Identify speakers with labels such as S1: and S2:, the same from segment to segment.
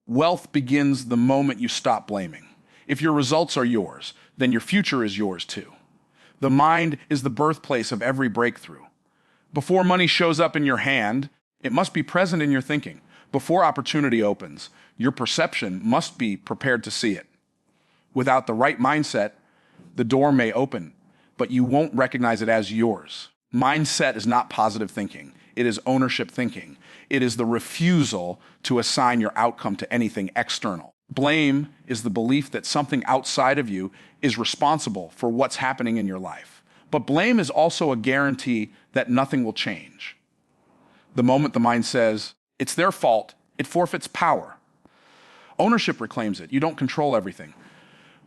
S1: Wealth begins the moment you stop blaming. If your results are yours, then your future is yours too. The mind is the birthplace of every breakthrough. Before money shows up in your hand, it must be present in your thinking. Before opportunity opens, your perception must be prepared to see it. Without the right mindset, the door may open, but you won't recognize it as yours. Mindset is not positive thinking. It is ownership thinking. It is the refusal to assign your outcome to anything external. Blame is the belief that something outside of you is responsible for what's happening in your life. But blame is also a guarantee that nothing will change. The moment the mind says, it's their fault, it forfeits power. Ownership reclaims it. You don't control everything,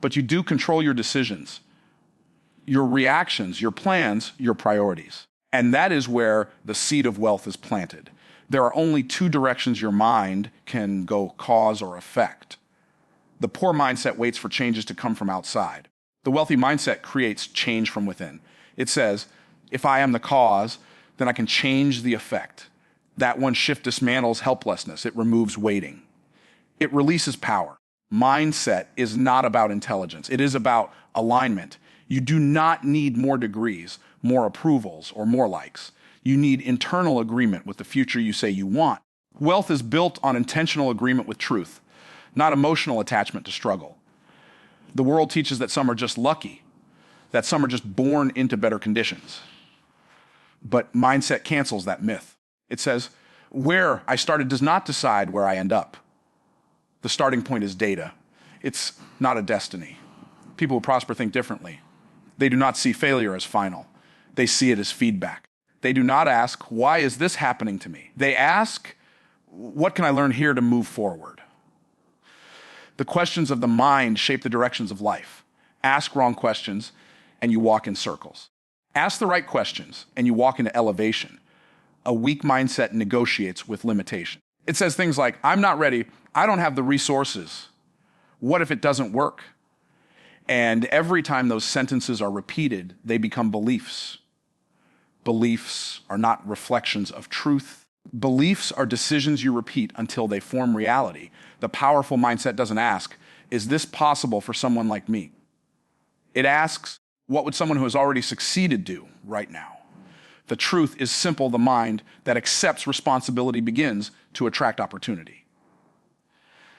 S1: but you do control your decisions, your reactions, your plans, your priorities. And that is where the seed of wealth is planted. There are only two directions your mind can go, cause or effect. The poor mindset waits for changes to come from outside. The wealthy mindset creates change from within. It says, if I am the cause, then I can change the effect. That one shift dismantles helplessness. It removes waiting. It releases power. Mindset is not about intelligence. It is about alignment. You do not need more degrees, more approvals, or more likes. You need internal agreement with the future you say you want. Wealth is built on intentional agreement with truth, not emotional attachment to struggle. The world teaches that some are just lucky, that some are just born into better conditions. But mindset cancels that myth. It says, where I started does not decide where I end up. The starting point is data. It's not a destiny. People who prosper think differently. They do not see failure as final. They see it as feedback. They do not ask, why is this happening to me? They ask, what can I learn here to move forward? The questions of the mind shape the directions of life. Ask wrong questions, and you walk in circles. Ask the right questions, and you walk into elevation. A weak mindset negotiates with limitation. It says things like, I'm not ready, I don't have the resources. What if it doesn't work? And every time those sentences are repeated, they become beliefs. Beliefs are not reflections of truth. Beliefs are decisions you repeat until they form reality. The powerful mindset doesn't ask, is this possible for someone like me? It asks, what would someone who has already succeeded do right now? The truth is simple. The mind that accepts responsibility begins to attract opportunity.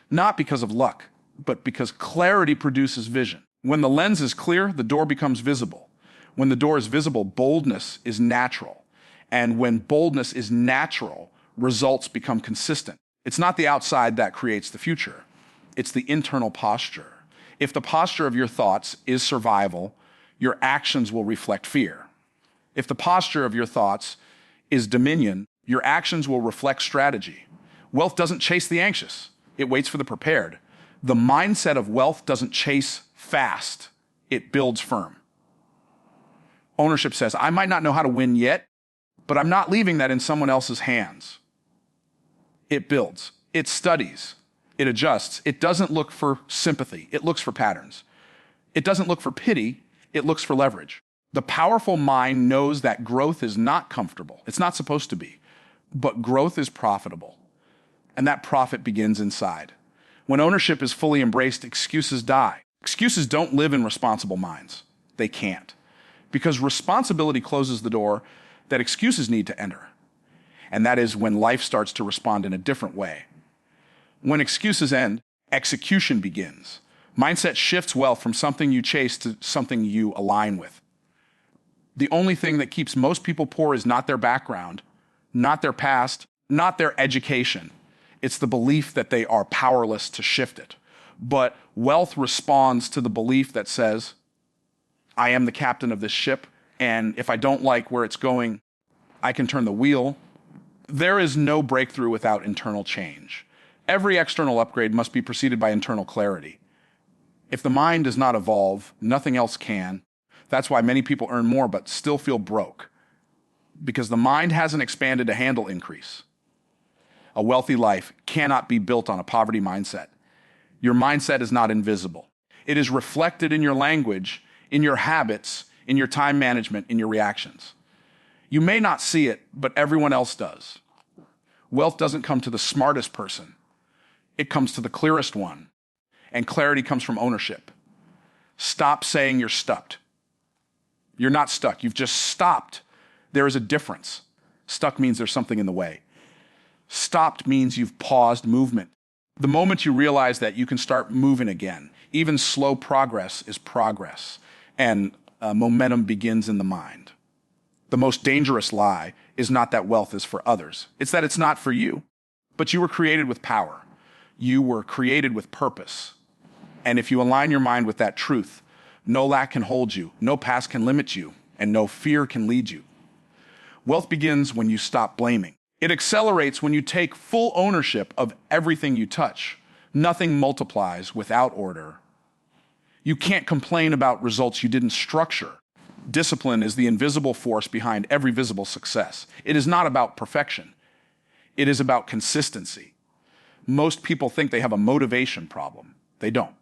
S1: Not because of luck, but because clarity produces vision. When the lens is clear, the door becomes visible. When the door is visible, boldness is natural. And when boldness is natural, results become consistent. It's not the outside that creates the future. It's the internal posture. If the posture of your thoughts is survival, your actions will reflect fear. If the posture of your thoughts is dominion, your actions will reflect strategy. Wealth doesn't chase the anxious. It waits for the prepared. The mindset of wealth doesn't chase fast. It builds firm. Ownership says, I might not know how to win yet, but I'm not leaving that in someone else's hands. It builds. It studies. It adjusts. It doesn't look for sympathy. It looks for patterns. It doesn't look for pity. It looks for leverage. The powerful mind knows that growth is not comfortable. It's not supposed to be. But growth is profitable. And that profit begins inside. When ownership is fully embraced, excuses die. Excuses don't live in responsible minds. They can't. Because responsibility closes the door that excuses need to enter. And that is when life starts to respond in a different way. When excuses end, execution begins. Mindset shifts wealth from something you chase to something you align with. The only thing that keeps most people poor is not their background, not their past, not their education. It's the belief that they are powerless to shift it. But wealth responds to the belief that says, I am the captain of this ship, and if I don't like where it's going, I can turn the wheel. There is no breakthrough without internal change. Every external upgrade must be preceded by internal clarity. If the mind does not evolve, nothing else can. That's why many people earn more but still feel broke, because the mind hasn't expanded to handle increase. A wealthy life cannot be built on a poverty mindset. Your mindset is not invisible. It is reflected in your language, in your habits, in your time management, in your reactions. You may not see it, but everyone else does. Wealth doesn't come to the smartest person. it comes to the clearest one. And clarity comes from ownership. Stop saying you're stuck. You're not stuck. You've just stopped. There is a difference. Stuck means there's something in the way. Stopped means you've paused movement. The moment you realize that, you can start moving again. Even slow progress is progress, and momentum begins in the mind. The most dangerous lie is not that wealth is for others. It's that it's not for you. But you were created with power. You were created with purpose. And if you align your mind with that truth, no lack can hold you, no past can limit you, and no fear can lead you. Wealth begins when you stop blaming. It accelerates when you take full ownership of everything you touch. Nothing multiplies without order. You can't complain about results you didn't structure. Discipline is the invisible force behind every visible success. It is not about perfection. It is about consistency. Most people think they have a motivation problem. They don't.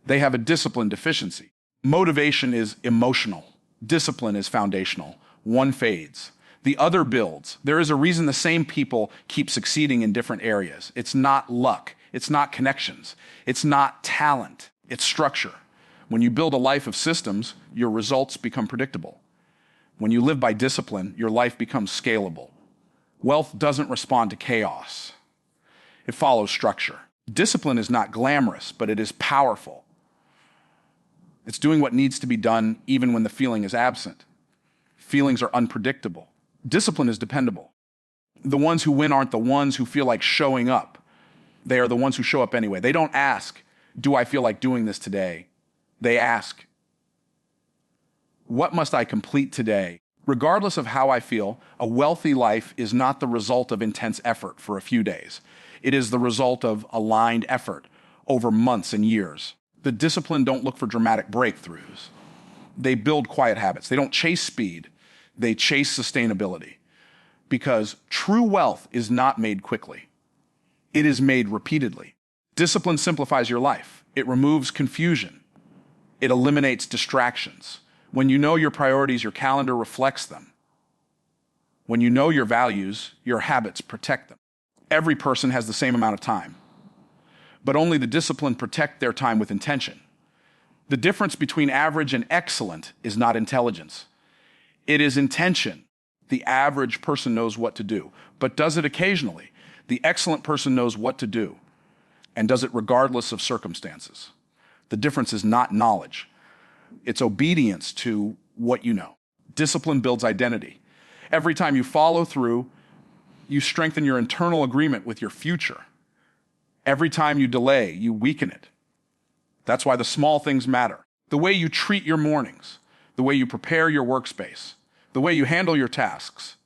S1: They have a discipline deficiency. Motivation is emotional. Discipline is foundational. One fades. The other builds. There is a reason the same people keep succeeding in different areas. It's not luck. It's not connections. It's not talent. It's structure. When you build a life of systems, your results become predictable. When you live by discipline, your life becomes scalable. Wealth doesn't respond to chaos. It follows structure. Discipline is not glamorous, but it is powerful. It's doing what needs to be done even when the feeling is absent. Feelings are unpredictable. Discipline is dependable. The ones who win aren't the ones who feel like showing up. They are the ones who show up anyway. They don't ask, do I feel like doing this today? They ask, what must I complete today? Regardless of how I feel, a wealthy life is not the result of intense effort for a few days. It is the result of aligned effort over months and years. The disciplined don't look for dramatic breakthroughs. They build quiet habits. They don't chase speed. They chase sustainability. Because true wealth is not made quickly. It is made repeatedly. Discipline simplifies your life. It removes confusion. It eliminates distractions. When you know your priorities, your calendar reflects them. When you know your values, your habits protect them. Every person has the same amount of time, but only the disciplined protect their time with intention. The difference between average and excellent is not intelligence. It is intention. The average person knows what to do, but does it occasionally. The excellent person knows what to do and does it regardless of circumstances. The difference is not knowledge. It's obedience to what you know. Discipline builds identity. Every time you follow through, you strengthen your internal agreement with your future. Every time you delay, you weaken it. That's why the small things matter. The way you treat your mornings, the way you prepare your workspace, the way you handle your tasks.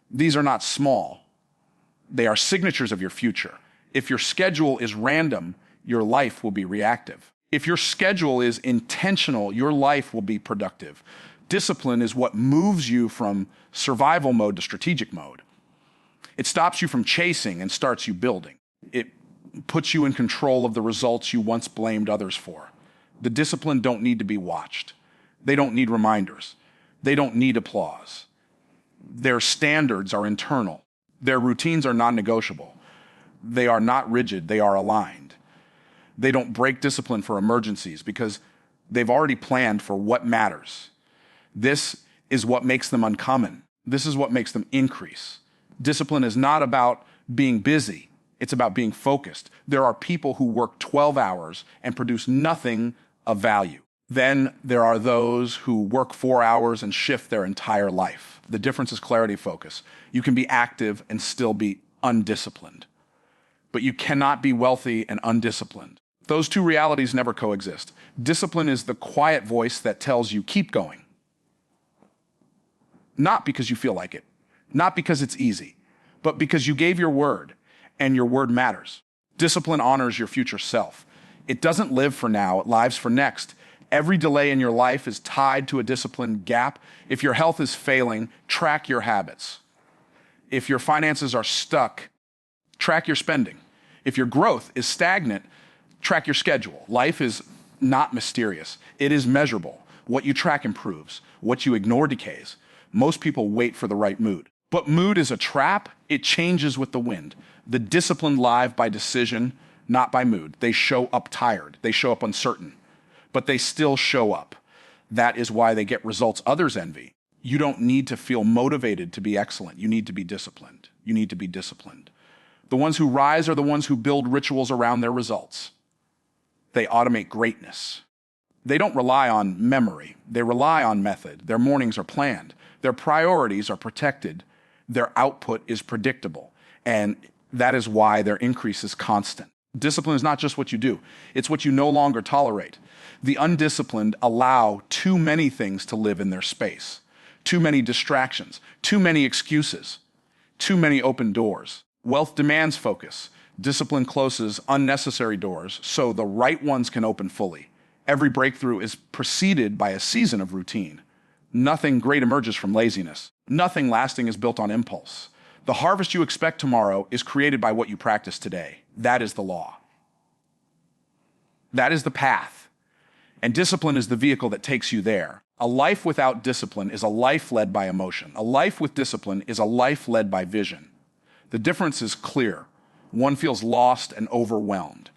S1: These are not small. They are signatures of your future. If your schedule is random, your life will be reactive. If your schedule is intentional, your life will be productive. Discipline is what moves you from survival mode to strategic mode. It stops you from chasing and starts you building. It puts you in control of the results you once blamed others for. The disciplined don't need to be watched. They don't need reminders. They don't need applause. Their standards are internal. Their routines are non-negotiable. They are not rigid. They are aligned. They don't break discipline for emergencies because they've already planned for what matters. This is what makes them uncommon. This is what makes them increase. Discipline is not about being busy. It's about being focused. There are people who work 12 hours and produce nothing of value. Then there are those who work 4 hours and shift their entire life. The difference is clarity of focus. You can be active and still be undisciplined. But you cannot be wealthy and undisciplined. Those two realities never coexist. Discipline is the quiet voice that tells you, keep going. Not because you feel like it, not because it's easy, but because you gave your word, and your word matters. Discipline honors your future self. It doesn't live for now, it lives for next. Every delay in your life is tied to a discipline gap. If your health is failing, track your habits. If your finances are stuck, track your spending. If your growth is stagnant, track your schedule. Life is not mysterious. It is measurable. What you track improves. What you ignore decays. Most people wait for the right mood. But mood is a trap. It changes with the wind. The disciplined live by decision. not by mood. They show up tired. They show up uncertain, but they still show up. That is why they get results others envy. You don't need to feel motivated to be excellent. You need to be disciplined. You need to be disciplined. The ones who rise are the ones who build rituals around their results. They automate greatness. They don't rely on memory. They rely on method. Their mornings are planned. Their priorities are protected. Their output is predictable. And that is why their increase is constant. Discipline is not just what you do. It's what you no longer tolerate. The undisciplined allow too many things to live in their space. Too many distractions. Too many excuses. Too many open doors. Wealth demands focus. Discipline closes unnecessary doors so the right ones can open fully. Every breakthrough is preceded by a season of routine. Nothing great emerges from laziness. Nothing lasting is built on impulse. The harvest you expect tomorrow is created by what you practice today. That is the law. That is the path. And discipline is the vehicle that takes you there. A life without discipline is a life led by emotion. A life with discipline is a life led by vision. The difference is clear. One feels lost and overwhelmed.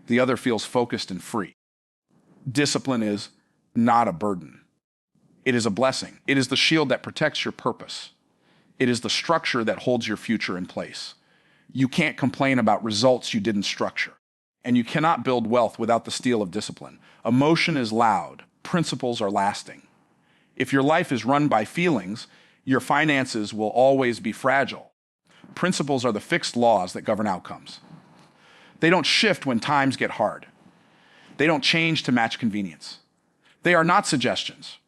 S1: The other feels focused and free. Discipline is not a burden. It is a blessing. It is the shield that protects your purpose. It is the structure that holds your future in place. You can't complain about results you didn't structure. And you cannot build wealth without the steel of discipline. Emotion is loud. Principles are lasting. If your life is run by feelings, your finances will always be fragile. Principles are the fixed laws that govern outcomes. They don't shift when times get hard. They don't change to match convenience. They are not suggestions.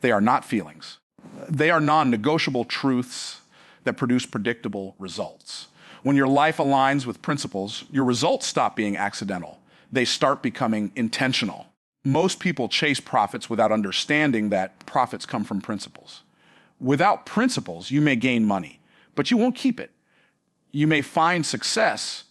S1: They are not feelings. They are non-negotiable truths that produce predictable results. When your life aligns with principles, your results stop being accidental. They start becoming intentional. Most people chase profits without understanding that profits come from principles. Without principles, you may gain money, but you won't keep it. You may find success,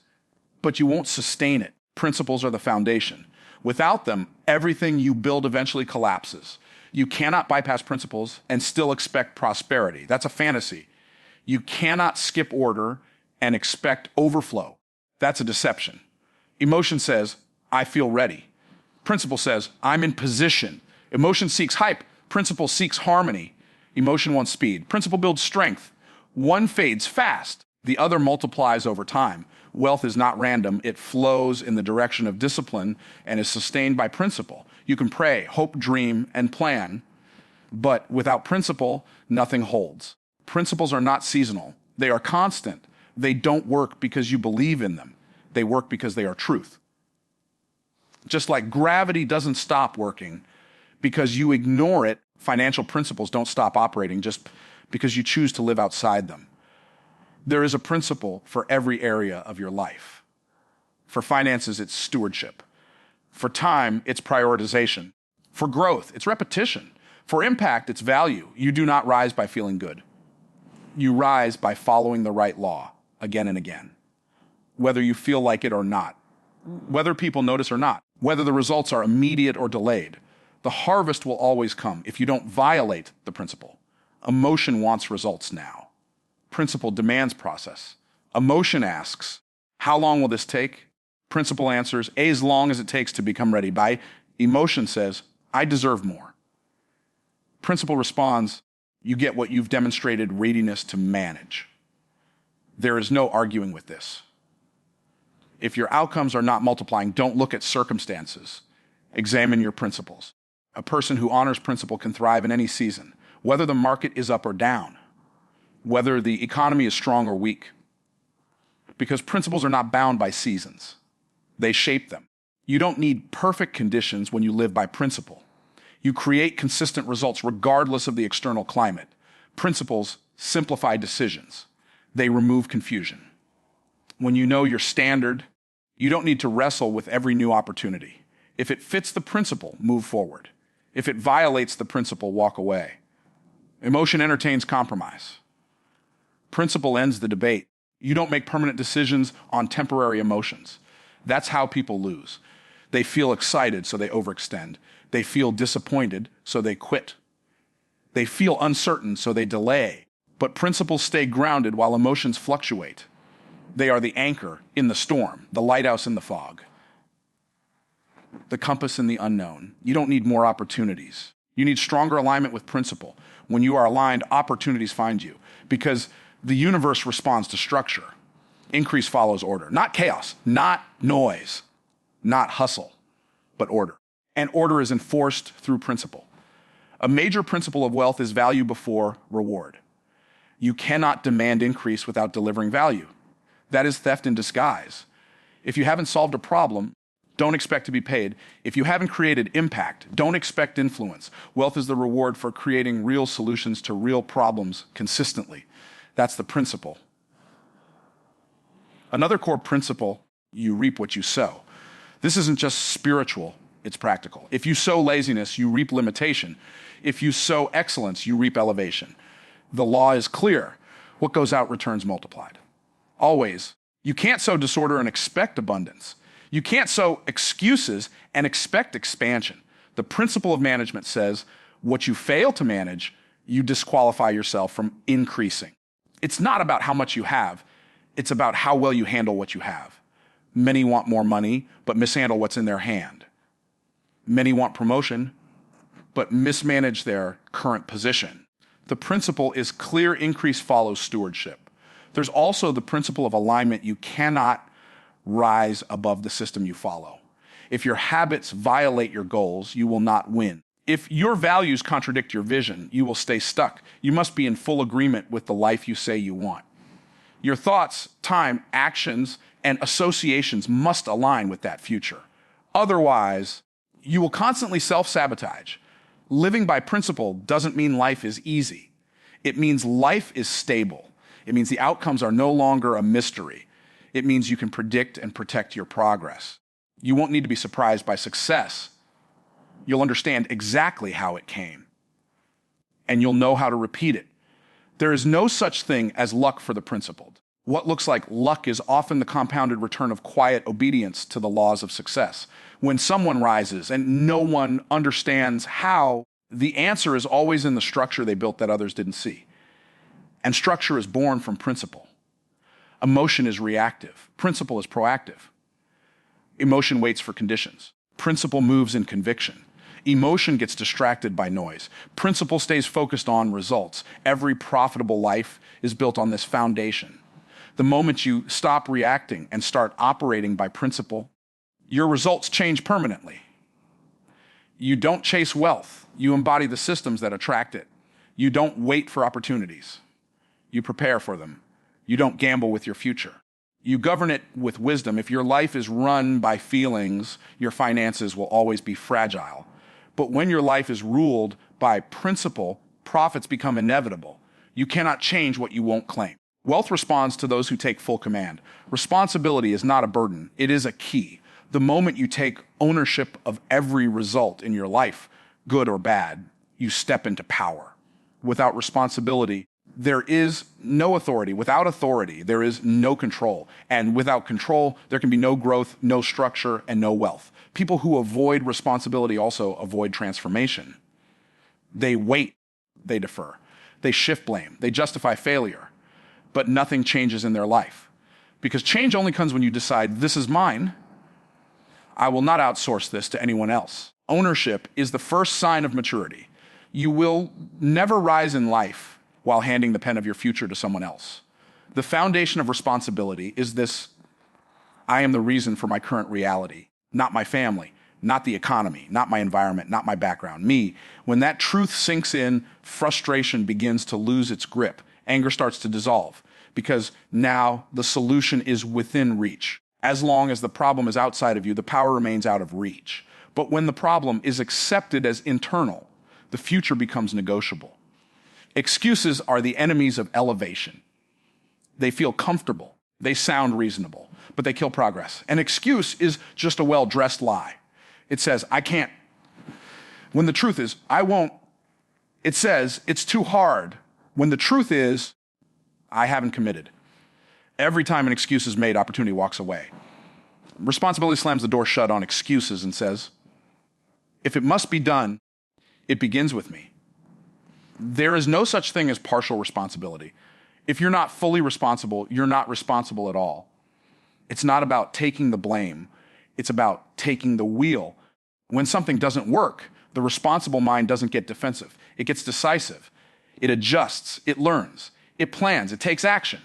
S1: but you won't sustain it. Principles are the foundation. Without them, everything you build eventually collapses. You cannot bypass principles and still expect prosperity. That's a fantasy. You cannot skip order and expect overflow. That's a deception. Emotion says, I feel ready. Principle says, I'm in position. Emotion seeks hype. Principle seeks harmony. Emotion wants speed. Principle builds strength. One fades fast. The other multiplies over time. Wealth is not random. It flows in the direction of discipline and is sustained by principle. You can pray, hope, dream, and plan, but without principle, nothing holds. Principles are not seasonal. They are constant. They don't work because you believe in them. They work because they are truth. Just like gravity doesn't stop working because you ignore it, financial principles don't stop operating just because you choose to live outside them. There is a principle for every area of your life. For finances, it's stewardship. For time, it's prioritization. For growth, it's repetition. For impact, it's value. You do not rise by feeling good. You rise by following the right law again and again, whether you feel like it or not, whether people notice or not, whether the results are immediate or delayed. The harvest will always come if you don't violate the principle. Emotion wants results now. Principle demands process. Emotion asks, how long will this take? Principle answers, as long as it takes to become ready. By emotion says, I deserve more. Principle responds, you get what you've demonstrated readiness to manage. There is no arguing with this. If your outcomes are not multiplying, don't look at circumstances. Examine your principles. A person who honors principle can thrive in any season, whether the market is up or down, whether the economy is strong or weak. Because principles are not bound by seasons. They shape them. You don't need perfect conditions when you live by principle. You create consistent results regardless of the external climate. Principles simplify decisions. They remove confusion. When you know your standard, you don't need to wrestle with every new opportunity. If it fits the principle, move forward. If it violates the principle, walk away. Emotion entertains compromise. Principle ends the debate. You don't make permanent decisions on temporary emotions. That's how people lose. They feel excited, so they overextend. They feel disappointed, so they quit. They feel uncertain, so they delay. But principles stay grounded while emotions fluctuate. They are the anchor in the storm, the lighthouse in the fog, the compass in the unknown. You don't need more opportunities. You need stronger alignment with principle. When you are aligned, opportunities find you because the universe responds to structure. Increase follows order, not chaos, not noise, not hustle, but order. And order is enforced through principle. A major principle of wealth is value before reward. You cannot demand increase without delivering value. That is theft in disguise. If you haven't solved a problem, don't expect to be paid. If you haven't created impact, don't expect influence. Wealth is the reward for creating real solutions to real problems consistently. That's the principle. Another core principle, you reap what you sow. This isn't just spiritual, it's practical. If you sow laziness, you reap limitation. If you sow excellence, you reap elevation. The law is clear. What goes out returns multiplied. Always. You can't sow disorder and expect abundance. You can't sow excuses and expect expansion. The principle of management says what you fail to manage, you disqualify yourself from increasing. It's not about how much you have. It's about how well you handle what you have. Many want more money, but mishandle what's in their hand. Many want promotion, but mismanage their current position. The principle is clear increase follows stewardship. There's also the principle of alignment. You cannot rise above the system you follow. If your habits violate your goals, you will not win. If your values contradict your vision, you will stay stuck. You must be in full agreement with the life you say you want. Your thoughts, time, actions, and associations must align with that future. Otherwise, you will constantly self-sabotage. Living by principle doesn't mean life is easy. It means life is stable. It means the outcomes are no longer a mystery. It means you can predict and protect your progress. You won't need to be surprised by success. You'll understand exactly how it came, and you'll know how to repeat it. There is no such thing as luck for the principled. What looks like luck is often the compounded return of quiet obedience to the laws of success. When someone rises and no one understands how, the answer is always in the structure they built that others didn't see. And structure is born from principle. Emotion is reactive. Principle is proactive. Emotion waits for conditions. Principle moves in conviction. Emotion gets distracted by noise. Principle stays focused on results. Every profitable life is built on this foundation. The moment you stop reacting and start operating by principle, your results change permanently. You don't chase wealth. You embody the systems that attract it. You don't wait for opportunities. You prepare for them. You don't gamble with your future. You govern it with wisdom. If your life is run by feelings, your finances will always be fragile. But when your life is ruled by principle, profits become inevitable. You cannot change what you won't claim. Wealth responds to those who take full command. Responsibility is not a burden. It is a key. The moment you take ownership of every result in your life, good or bad, you step into power. Without responsibility, there is no authority. Without authority, there is no control. And without control, there can be no growth, no structure, and no wealth. People who avoid responsibility also avoid transformation. They wait, they defer. They shift blame, they justify failure, but nothing changes in their life. Because change only comes when you decide, this is mine. I will not outsource this to anyone else. Ownership is the first sign of maturity. You will never rise in life while handing the pen of your future to someone else. The foundation of responsibility is this: I am the reason for my current reality, not my family, not the economy, not my environment, not my background, me. When that truth sinks in, frustration begins to lose its grip. Anger starts to dissolve because now the solution is within reach. As long as the problem is outside of you, the power remains out of reach. But when the problem is accepted as internal, the future becomes negotiable. Excuses are the enemies of elevation. They feel comfortable. They sound reasonable, but they kill progress. An excuse is just a well-dressed lie. It says, I can't. When the truth is, I won't. It says, it's too hard. When the truth is, I haven't committed. Every time an excuse is made, opportunity walks away. Responsibility slams the door shut on excuses and says, if it must be done, it begins with me. There is no such thing as partial responsibility. If you're not fully responsible, you're not responsible at all. It's not about taking the blame. It's about taking the wheel. When something doesn't work, the responsible mind doesn't get defensive. It gets decisive. It adjusts. It learns. It plans. It takes action.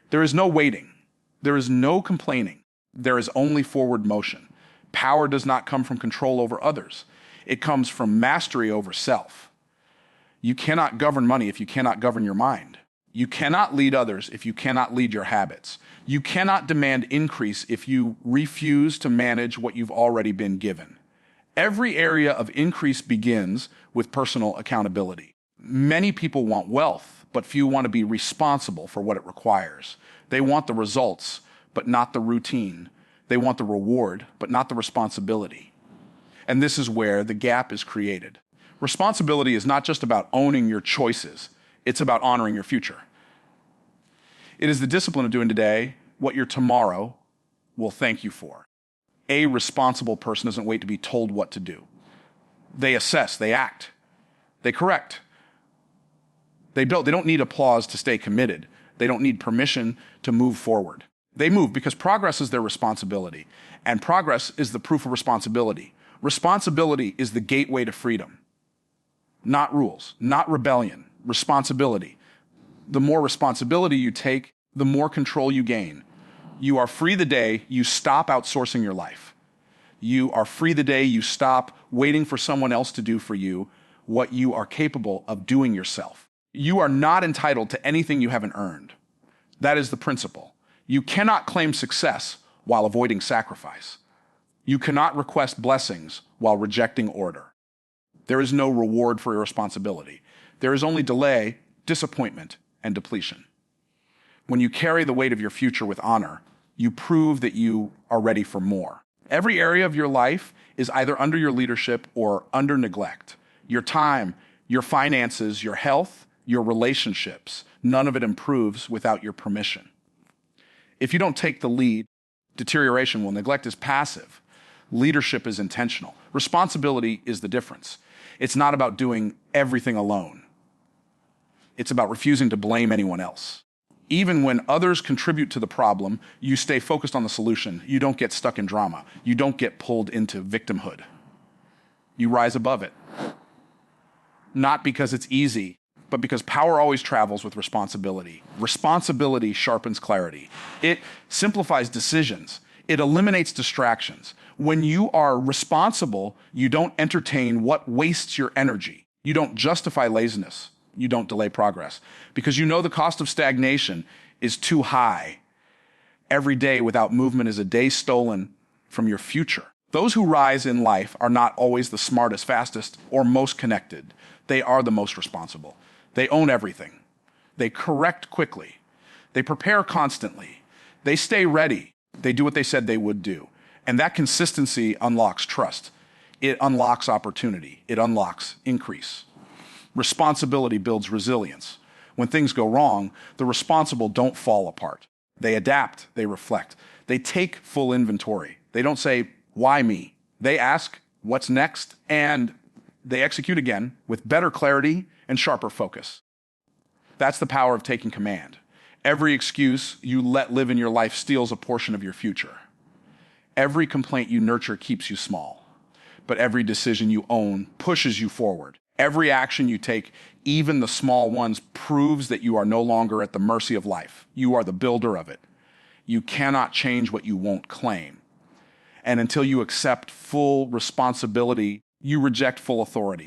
S1: There is no waiting. There is no complaining. There is only forward motion. Power does not come from control over others. It comes from mastery over self. You cannot govern money if you cannot govern your mind. You cannot lead others if you cannot lead your habits. You cannot demand increase if you refuse to manage what you've already been given. Every area of increase begins with personal accountability. Many people want wealth, but few want to be responsible for what it requires. They want the results, but not the routine. They want the reward, but not the responsibility. And this is where the gap is created. Responsibility is not just about owning your choices. It's about honoring your future. It is the discipline of doing today what your tomorrow will thank you for. A responsible person doesn't wait to be told what to do. They assess, they act, they correct. They build. They don't need applause to stay committed. They don't need permission to move forward. They move because progress is their responsibility, and progress is the proof of responsibility. Responsibility is the gateway to freedom. Not rules, not rebellion, responsibility. The more responsibility you take, the more control you gain. You are free the day you stop outsourcing your life. You are free the day you stop waiting for someone else to do for you what you are capable of doing yourself. You are not entitled to anything you haven't earned. That is the principle. You cannot claim success while avoiding sacrifice. You cannot request blessings while rejecting order. There is no reward for irresponsibility. There is only delay, disappointment, and depletion. When you carry the weight of your future with honor, you prove that you are ready for more. Every area of your life is either under your leadership or under neglect. Your time, your finances, your health, your relationships, none of it improves without your permission. If you don't take the lead, deterioration will. Neglect is passive. Leadership is intentional. Responsibility is the difference. It's not about doing everything alone. It's about refusing to blame anyone else. Even when others contribute to the problem, you stay focused on the solution. You don't get stuck in drama. You don't get pulled into victimhood. You rise above it. Not because it's easy, but because power always travels with responsibility. Responsibility sharpens clarity. It simplifies decisions. It eliminates distractions. When you are responsible, you don't entertain what wastes your energy. You don't justify laziness. You don't delay progress because you know the cost of stagnation is too high. Every day without movement is a day stolen from your future. Those who rise in life are not always the smartest, fastest, or most connected. They are the most responsible. They own everything. They correct quickly. They prepare constantly. They stay ready. They do what they said they would do. And that consistency unlocks trust. It unlocks opportunity. It unlocks increase. Responsibility builds resilience. When things go wrong, the responsible don't fall apart. They adapt, they reflect, they take full inventory. They don't say, why me? They ask, what's next? And they execute again with better clarity and sharper focus. That's the power of taking command. Every excuse you let live in your life steals a portion of your future. Every complaint you nurture keeps you small, but every decision you own pushes you forward. Every action you take, even the small ones, proves that you are no longer at the mercy of life. You are the builder of it. You cannot change what you won't claim. And until you accept full responsibility, you reject full authority.